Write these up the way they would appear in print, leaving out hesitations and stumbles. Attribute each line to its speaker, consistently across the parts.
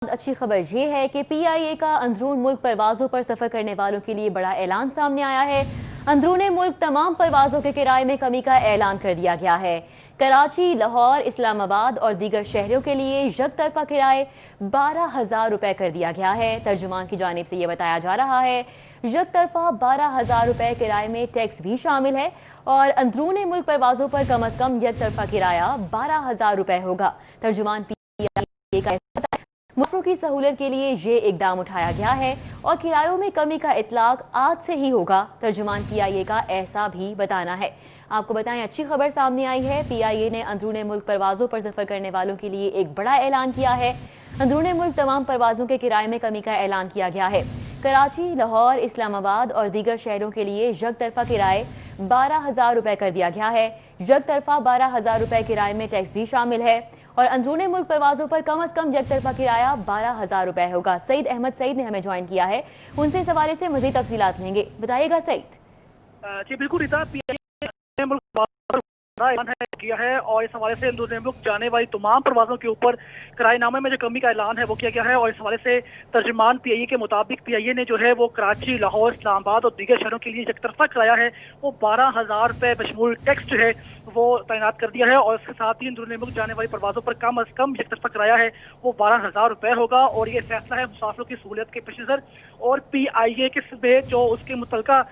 Speaker 1: अच्छी खबर ये है कि PIA का अंदरून मुल्क परवाज़ों पर सफ़र करने वालों के लिए बड़ा ऐलान सामने आया है। अंदरून मुल्क तमाम परवाज़ों के किराए में कमी का ऐलान कर दिया गया है। कराची, लाहौर, इस्लामाबाद और दीगर शहरों के लिए यक तरफा किराए 12,000 रुपये कर दिया गया है। तर्जुमान की जानिब से ये बताया जा रहा है यक तरफा 12,000 रुपये किराए में टैक्स भी शामिल है और अंदरून मुल्क परवाज़ों पर कम अज़ कम यक तरफा किराया 12,000 रुपये होगा। तर्जुमान PIA का मुसाफिरों की सहूलत के लिए ये इकदाम उठाया गया है और किरायों में कमी का इतलाक आज से ही होगा। तर्जुमान PIA का ऐसा भी बताना है। आपको बताएं, अच्छी खबर सामने आई है। PIA ने अंदरून मुल्क परवाज़ों पर सफ़र करने वालों के लिए एक बड़ा ऐलान किया है। अंदरून मुल्क तमाम परवाज़ों के किराए में कमी का ऐलान किया गया है। कराची, लाहौर, इस्लामाबाद और दीगर शहरों के लिए यक तरफा किराए 12,000 रुपये कर दिया गया है। यक तरफा 12,000 रुपये किराए में टैक्स भी शामिल है और अंदरून मुल्क परवाज़ों पर कम अज़ कम यक तरफा किराया 12,000 रुपये होगा। सईद अहमद सईद ने हमें ज्वाइन किया है, उनसे इस हवाले से मज़ीद तफसीलात लेंगे। बताइएगा सईद।
Speaker 2: जी बिल्कुल रिता, PIA मुल्क ऐलान किया है और इस हवाले से अंदरून मुल्क जाने वाली तमाम परवाज़ों के ऊपर किराएनामे में जो कमी का ऐलान है वो किया गया है। और इस हवाले से तर्जुमान PIA के मुताबिक PIA ने जो है वो कराची, लाहौर, इस्लामाबाद और दीगर शहरों के लिए एक तरफा किराया है वो 12,000 रुपये बशमूल टैक्स जो है वो तैनात कर दिया है। और इसके साथ ही अंदरून मुल्क जाने वाली परवाज़ों पर कम अज़ कम एक तरफा किराया है वो 12,000 रुपये होगा। और ये फैसला है मुसाफिरों की सहूलियत के पेश नज़र और PIA के सूबे जो उसके मुतलका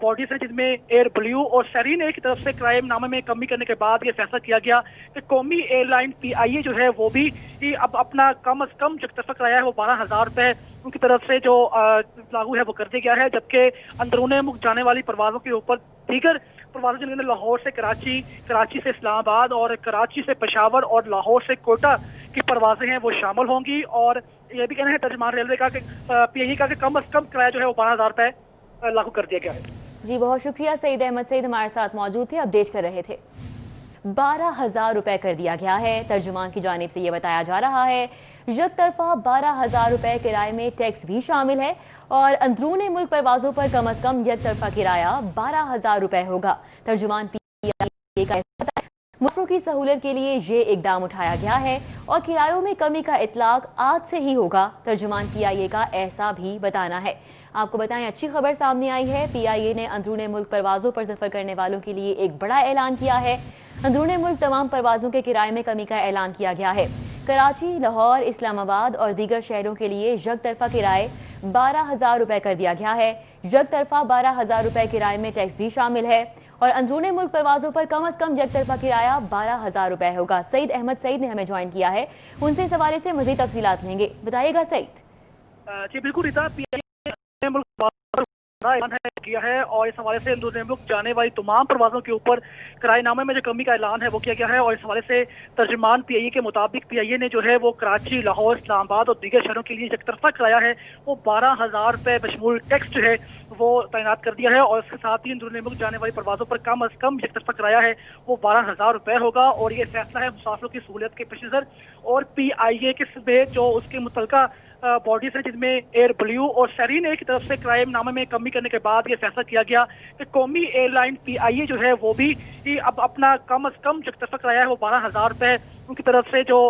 Speaker 2: बॉडीज हैं जिनमें एयर ब्लू और शरीन की तरफ से क्राइम नामे में कमी करने के बाद ये फैसला किया गया कि कौमी एयरलाइन PIA जो है वो भी अब अपना कम अज कम जो तरफा किराया है वो 12,000 रुपये उनकी तरफ से जो लागू है वो कर दिया गया है। जबकि अंदरून मुल्क जाने वाली परवाज़ों के ऊपर दीगर परवाज़ें जिनमें लाहौर से कराची, कराची से इस्लामाबाद और कराची से पेशावर और लाहौर से कोटा की परवाज़ें हैं वो शामिल होंगी। और ये भी कहना है तर्जुमान रेलवे का कि PIA का कम अज कम किराया जो है वो 12,000 रुपये लागू कर दिया गया है।
Speaker 1: जी बहुत शुक्रिया। सईद अहमद सईद हमारे साथ मौजूद थे, अपडेट कर रहे थे। 12,000 रुपये कर दिया गया है। तर्जुमान की जानिब से ये बताया जा रहा है यक तरफा 12,000 रुपये किराए में टैक्स भी शामिल है और अंदरून मुल्क परवाज़ों पर कम अज़ कम यक तरफा किराया 12,000 रुपये होगा। तर्जुमान PIA का मुसाफिरों की सहूलत के लिए ये इकदाम उठाया गया है और किरायों में कमी का इतलाक आज से ही होगा। तर्जुमान PIA का ऐसा भी बताना है। आपको बताएं, अच्छी खबर सामने आई है। PIA ने अंदरून मुल्क परवाज़ों पर सफ़र करने वालों के लिए एक बड़ा ऐलान किया है। अंदरून मुल्क तमाम परवाज़ों के किराए में कमी का ऐलान किया गया है। कराची, लाहौर, इस्लामाबाद और दीगर शहरों के लिए यक तरफा किराए 12,000 रुपये कर दिया गया है। यक तरफा 12,000 रुपये किराए में टैक्स भी शामिल है और अंदरून मुल्क परवाज़ों पर कम अज़ कम यक तरफा किराया 12,000 रुपये होगा। सईद अहमद सईद ने हमें ज्वाइन किया है, उनसे इस हवाले से मज़ीद तफसीलात लेंगे। बताइएगा सईद।
Speaker 2: जी बिल्कुल रिता, PIA मुल्क ऐलान किया है और इस हवाले से अंदरून मुल्क जाने वाली तमाम परवाज़ों के ऊपर किराएनामे में जो कमी का ऐलान है वो किया गया है। और इस हवाले से तर्जुमान PIA के मुताबिक PIA ने जो है वो कराची, लाहौर, इस्लामाबाद और दीगर शहरों के लिए एक तरफा किराया है वो 12,000 रुपये बशमूल टैक्स जो है वो तैनात कर दिया है। और इसके साथ ही अंदरून मुल्क जाने वाली परवाज़ों पर कम अज़ कम एक तरफा किराया है वो 12,000 रुपये होगा। और ये फैसला है मुसाफिरों की सहूलियत के पेश नज़र और PIA के सूबे जो उसके मुतलका बॉडीज हैं जिनमें एयर ब्लू और शरीन की तरफ से क्राइम नामे में कमी करने के बाद ये फैसला किया गया कि कौमी एयरलाइन PIA जो है वो भी अब अपना कम अज कम जो तरफा किराया है वो 12,000 रुपये उनकी तरफ से जो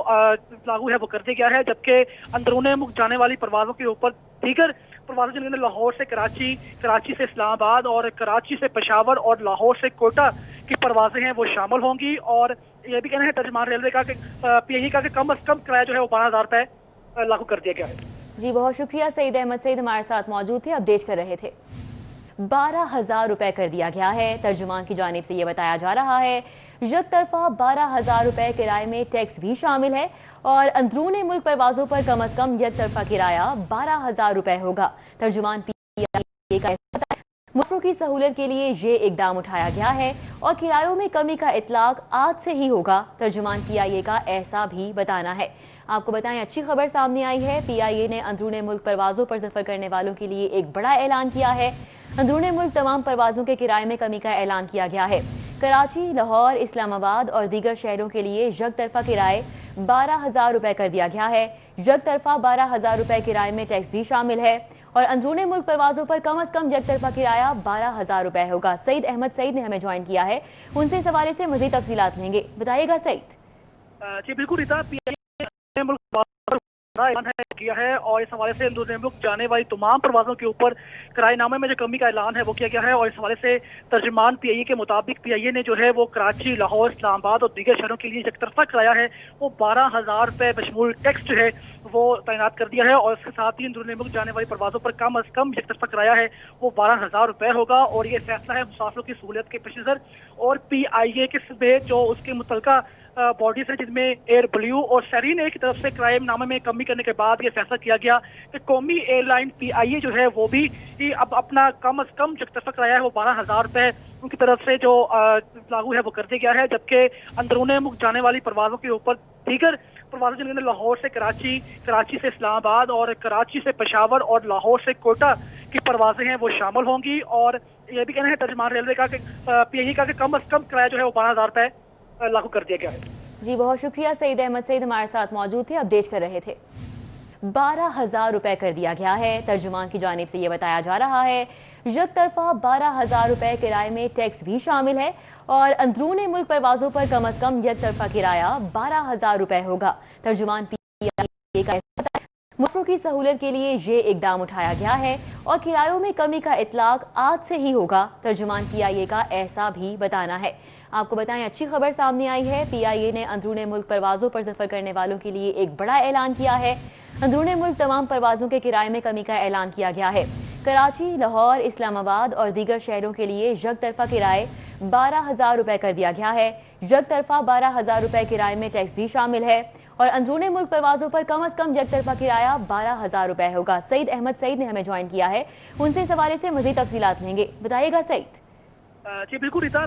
Speaker 2: लागू है वो कर दिया गया है। जबकि अंदरून मुल्क जाने वाली परवाज़ों के ऊपर दीगर परवाज़ें जिनमें लाहौर से कराची, कराची से इस्लामाबाद और कराची से पेशावर और लाहौर से कोटा की परवाज़ें हैं वो शामिल होंगी। और ये भी कहना है तर्जुमान रेलवे का कि PIA का कम अज कम किराया जो है वो 12,000 रुपये लागू कर दिया गया है।
Speaker 1: जी बहुत शुक्रिया। सईद अहमद सईद हमारे साथ मौजूद थे, अपडेट कर रहे थे। 12,000 रुपये कर दिया गया है। तर्जुमान की जानिब से ये बताया जा रहा है यक तरफा 12,000 रुपये किराए में टैक्स भी शामिल है और अंदरून मुल्क परवाज़ों पर कम अज़ कम यक तरफा किराया 12,000 रुपये होगा। तर्जुमान PIA का मुसाफिरों की सहूलत के लिए ये इकदाम उठाया गया है और किरायों में कमी का इतलाक आज से ही होगा। तर्जुमान PIA का ऐसा भी बताना है। आपको बताएं, अच्छी खबर सामने आई है। PIA ने अंदरून मुल्क परवाज़ों पर सफ़र करने वालों के लिए एक बड़ा ऐलान किया है। अंदरून मुल्क तमाम परवाज़ों के किराए में कमी का ऐलान किया गया है। कराची, लाहौर, इस्लामाबाद और दीगर शहरों के लिए यक तरफा किराए 12,000 रुपये कर दिया गया है। यक तरफा 12,000 रुपये किराए में टैक्स भी शामिल है और अंदरून मुल्क परवाज़ों पर कम अज़ कम यक तरफा किराया 12,000 रुपये होगा। सईद अहमद सईद ने हमें ज्वाइन किया है, उनसे इस हवाले से मज़ीद तफसीलात लेंगे। बताइएगा सईद।
Speaker 2: जी बिल्कुल रिता, PIA ऐलान किया है और इस हवाले से अंदरूनी मुल्क जाने वाली तमाम परवाजों के ऊपर किराएनामे में जो कमी का ऐलान है वो किया गया है। और इस हवाले से तर्जुमान पीआईए के मुताबिक पीआईए ने जो है वो कराची, लाहौर, इस्लामाबाद और दीगर शहरों के लिए एक तरफा किराया है वो 12,000 रुपये बशमूल टैक्स जो है वो तैनात कर दिया है। और इसके साथ ही अंदरूनी मुल्क जाने वाली परवाजों पर कम अज कम एक तरफा किराया है वो 12,000 रुपये होगा। और ये फैसला है मुसाफिरों की सहूलियत के पेश नज़र। और पीआईए के सूबे जो उसके मुतलका बॉडीज है जिनमें एयर ब्लू और शरीन की तरफ से क्राइम नामे में कमी करने के बाद ये फैसला किया गया कि कौमी एयरलाइन पीआईए जो है वो भी अब अपना कम अज कम जो तरफा किराया है वो 12,000 रुपये उनकी तरफ से जो लागू है वो कर दिया गया है। जबकि अंदरूनी मुल्क जाने वाली परवाजों के ऊपर दीगर परवाजें जिनमें लाहौर से कराची, कराची से इस्लामाबाद और कराची से पेशावर और लाहौर से कोटा की परवाजें हैं वो शामिल होंगी। और ये भी कहना है तर्जुमान रेलवे का कि पीआईए का कम अज कम किराया जो है वो 12,000 रुपये लागू कर दिया गया है।
Speaker 1: जी बहुत शुक्रिया सईद अहमद सईद हमारे साथ मौजूद थे, अपडेट कर रहे थे। 12,000 रुपये कर दिया गया है। तर्जुमान की जानिब से ये बताया जा रहा है एक तरफा 12,000 रुपये किराए में टैक्स भी शामिल है और अंदरूनी मुल्क परवाजों पर कम अज कम एक तरफा किराया 12,000 रुपये होगा। तर्जुमान पीआईए का मुसाफिरों की सहूलियत के लिए ये इकदाम उठाया गया है और किरायों में कमी का इतलाक आज से ही होगा। तर्जुमान पीआईए का ऐसा भी बताना है। आपको बताएं अच्छी खबर सामने आई है। पीआईए ने अंदरूनी मुल्क परवाजों पर सफ़र करने वालों के लिए एक बड़ा ऐलान किया है। अंदरूनी मुल्क तमाम परवाजों के किराए में कमी का ऐलान किया गया है। कराची, लाहौर, इस्लामाबाद और दीगर शहरों के लिए एक तरफा किराए 12,000 रुपये कर दिया गया है। एक तरफा 12,000 रुपये किराए में टैक्स भी शामिल है और अंदरूनी मुल्क परवाजों पर कम अज कम एक तरफा किराया 12,000 रुपये होगा। सईद अहमद सईद ने हमें ज्वाइन किया है, उनसे इस हवाले से मज़ीद तफसीलात लेंगे। बताइएगा सईद।
Speaker 2: जी बिल्कुल रिता,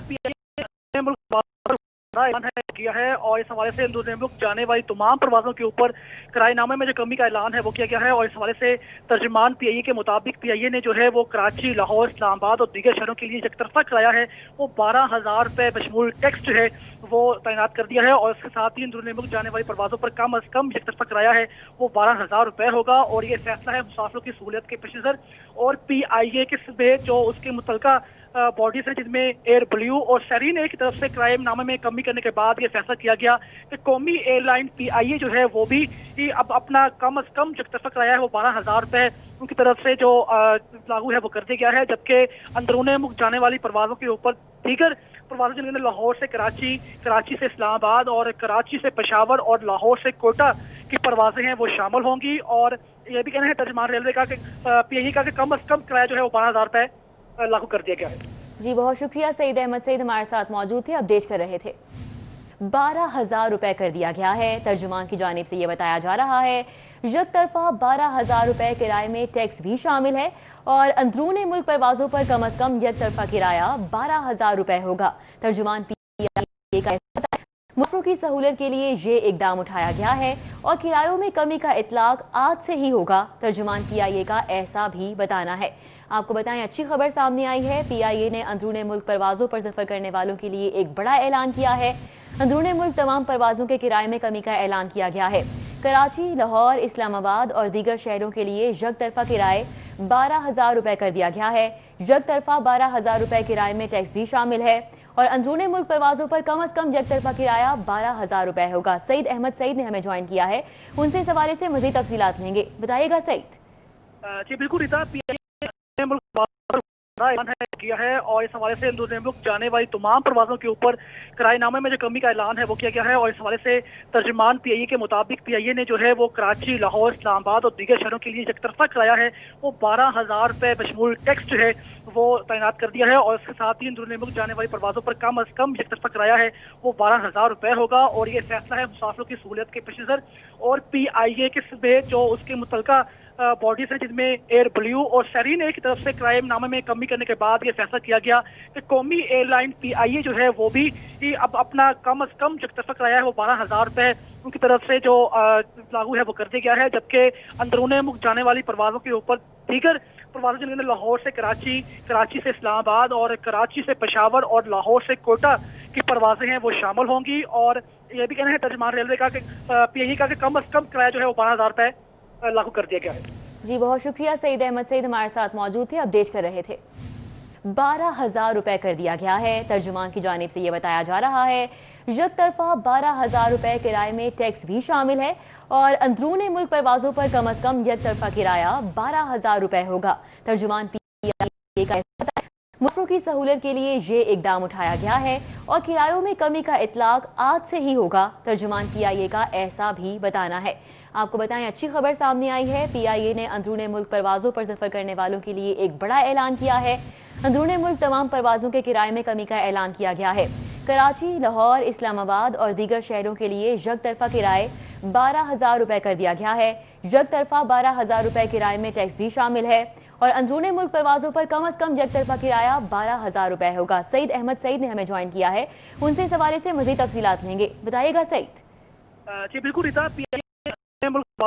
Speaker 2: ऐलान किया है और इस हवाले से अंदरूनी मुल्क जाने वाली तमाम परवाजों के ऊपर किराएनामे में जो कमी का ऐलान है वो किया गया है। और इस हवाले से तर्जुमान पीआईए के मुताबिक पीआईए ने जो है वो कराची, लाहौर, इस्लामाबाद और दीगर शहरों के लिए एक तरफा किराया है वो 12,000 रुपये बशमूल टैक्स जो है वो तैनात कर दिया है। और इसके साथ ही अंदरूनी मुल्क जाने वाली परवाजों पर कम अज कम एक तरफा किराया है वो 12,000 रुपये होगा। और ये फैसला है मुसाफिरों की सहूलियत के पेश नज़र। और पीआईए के सूबे जो उसके मुतलका बॉडीज है जिनमें एयर ब्लू और शरीन की तरफ से क्राइम नामे में कमी करने के बाद ये फैसला किया गया कि कौमी एयरलाइन पीआईए जो है वो भी अब अपना कम अज कम जो तरफा किराया है वो 12,000 रुपये उनकी तरफ से जो लागू है वो कर दिया गया है। जबकि अंदरूनी मुल्क जाने वाली परवाजों के ऊपर दीगर परवाजें जिनमें लाहौर से कराची, कराची से इस्लामाबाद और कराची से पेशावर और लाहौर से कोटा की परवाजें हैं वो शामिल होंगी। और ये भी कहना है तर्जुमान रेलवे का कि पीआईए का कम अज कम किराया जो है वो 12,000 रुपये लागू कर दिया गया है।
Speaker 1: जी बहुत शुक्रिया सईद अहमद सईद हमारे साथ मौजूद थे, अपडेट कर रहे थे। 12,000 रुपये कर दिया गया है। तर्जुमान की जानिब से ये बताया जा रहा है एक तरफा 12,000 रुपये किराए में टैक्स भी शामिल है और अंदरूनी मुल्क परवाजों पर कम अज कम एक तरफा किराया 12,000 रुपये होगा। तर्जुमान पीआईए का मुसाफिरों की सहूलियत के लिए ये इकदाम उठाया गया है और किरायों में कमी का इतलाक आज से ही होगा। तर्जुमान पीआईए का ऐसा भी बताना है। आपको बताएं अच्छी खबर सामने आई है। पीआईए ने अंदरूनी मुल्क परवाजों पर सफ़र करने वालों के लिए एक बड़ा ऐलान किया है। अंदरूनी मुल्क तमाम परवाजों के किराए में कमी का ऐलान किया गया है। कराची, लाहौर, इस्लामाबाद और दीगर शहरों के लिए एक तरफा किराए 12,000 रुपये कर दिया गया है। एक तरफा 12,000 रुपये किराए में टैक्स भी शामिल है और अंदरूनी मुल्क परवाजों पर कम अज कम एक तरफा किराया 12,000 रुपये होगा। सईद अहमद सईद ने हमें ज्वाइन किया है, उनसे इस हवाले से मज़ीद तफसीलात लेंगे। बताइएगा सईद।
Speaker 2: जी बिल्कुल रिता, ऐलान किया है और इस हवाले से अंदरूनी मुल्क जाने वाली तमाम परवाजों के ऊपर किराएनामे में जो कमी का ऐलान है वो किया गया है। और इस हवाले से तर्जुमान पीआईए के मुताबिक पीआईए ने जो है वो कराची, लाहौर, इस्लामाबाद और दीगर शहरों के लिए एक तरफा किराया है वो 12,000 रुपये बशमूल टैक्स जो है वो तैनात कर दिया है। और इसके साथ ही अंदरूनी मुल्क जाने वाली परवाजों पर कम अज कम एक तरफा किराया है वो 12,000 रुपये होगा। और ये फैसला है मुसाफिरों की सहूलियत के पेश नज़र। और पीआईए के सूबे जो उसके मुतलका बॉडीज है जिनमें एयर ब्लू और शरीन की तरफ से क्राइम नामे में कमी करने के बाद ये फैसला किया गया कि कौमी एयरलाइन पीआईए जो है वो भी अब अपना कम अज कम जो तरफा किराया है वो 12,000 रुपये उनकी तरफ से जो लागू है वो कर दिया गया है। जबकि अंदरूनी मुल्क जाने वाली परवाजों के ऊपर दीगर परवाजें जिनमें लाहौर से कराची, कराची से इस्लामाबाद और कराची से पेशावर और लाहौर से कोटा की परवाजें हैं वो शामिल होंगी। और ये भी कहना है तर्जुमान रेलवे का कि पीआईए का कम अज कम किराया जो है वो 12,000 रुपये लागू कर दिया गया है।
Speaker 1: जी बहुत शुक्रिया सईद अहमद सईद हमारे साथ मौजूद थे, अपडेट कर रहे थे। 12,000 रुपये कर दिया गया है। तर्जुमान की जानिब से ये बताया जा रहा है یک طرفہ 12,000 روپے کرائے میں ٹیکس بھی شامل ہے اور اندرون ملک پروازوں پر کم از کم یک طرفہ کرایہ 12,000 روپے ہوگا۔ ترجمان پی آئی اے کا مسافروں کی سہولت کے لیے یہ اقدام اٹھایا گیا ہے اور کرایوں میں کمی کا اطلاق آج سے ہی ہوگا۔ ترجمان پی آئی اے کا ایسا بھی بتانا ہے۔ آپ کو بتائیں اچھی خبر سامنے آئی ہے، پی آئی اے نے اندرون ملک پروازوں پر سفر کرنے والوں کے لیے ایک بڑا اعلان کیا ہے۔ اندرون ملک تمام پروازوں کے کرائے میں کمی کا اعلان کیا گیا ہے۔ کراچی، لاہور، اسلام آباد اور دیگر شہروں کے لیے یک طرفہ کرائے 12,000 روپے کر دیا گیا ہے۔ یک طرفہ 12,000 روپے کرائے میں ٹیکس بھی شامل ہے اور اندرون ملک پروازوں پر کم از کم یک طرفہ کرایہ 12,000 روپے ہوگا۔ سعید احمد سعید نے ہمیں جوائن کیا ہے، ان سے اس حوالے سے مزید تفصیلات لیں گے۔ بتائیے گا سعید۔
Speaker 2: جی بالکل ریتا، پی آئی اے نے ملک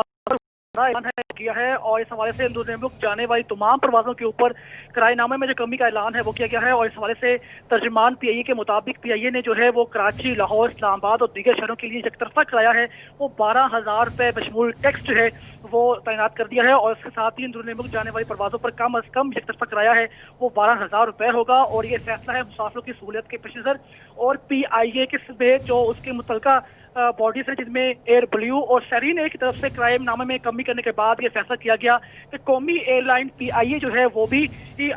Speaker 2: اعلان کیا ہے اور اس حوالے سے اندرون ملک جانے والی تمام پروازوں کے اوپر کرائے نامے میں جو کمی کا اعلان ہے وہ کیا گیا ہے اور اس حوالے سے ترجمان پی آئی اے کے مطابق پی آئی اے نے جو ہے وہ کراچی، لاہور، اسلام آباد اور دیگر شہروں کے لیے یک طرفہ کرایہ ہے وہ 12,000 روپے بشمول ٹیکس جو ہے وہ تعینات کر دیا ہے اور اس کے ساتھ ہی اندرون ملک جانے والی پروازوں پر کم از کم یک طرفہ کرایہ ہے وہ 12,000 روپے ہوگا اور یہ فیصلہ ہے مسافروں کی سہولت کے پیش نظر اور پی آئی اے کے صوبے جو اس کے متعلقہ باڈیز ہیں جن میں ایئر بلیو اور سیرین ایئر کی طرف سے کرائے نامے میں کمی کرنے کے بعد یہ فیصلہ کیا گیا کہ قومی ایئر لائن پی آئی اے جو ہے وہ بھی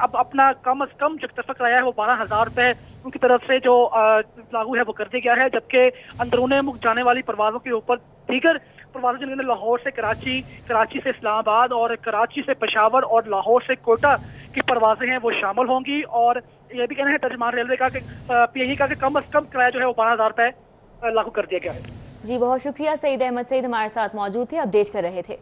Speaker 2: اب اپنا کم از کم یک طرفہ کرایہ ہے وہ 12,000 روپے ان کی طرف سے جو لاگو ہے وہ کر دیا گیا ہے، جبکہ اندرون ملک جانے والی پروازوں کے اوپر دیگر پروازیں جن میں لاہور سے کراچی، کراچی سے اسلام آباد اور کراچی سے پشاور اور لاہور سے کوئٹہ کی پروازیں ہیں وہ شامل ہوں گی اور یہ بھی کہنا ہے ترجمان ریلوے کا کہ پی آئی اے کا کہ کم از کم کرایہ جو ہے وہ 12,000 روپے لاگو کر دیا گیا ہے۔
Speaker 1: جی بہت شکریہ، سعید احمد سعید ہمارے ساتھ موجود تھے، اپڈیٹ کر رہے تھے۔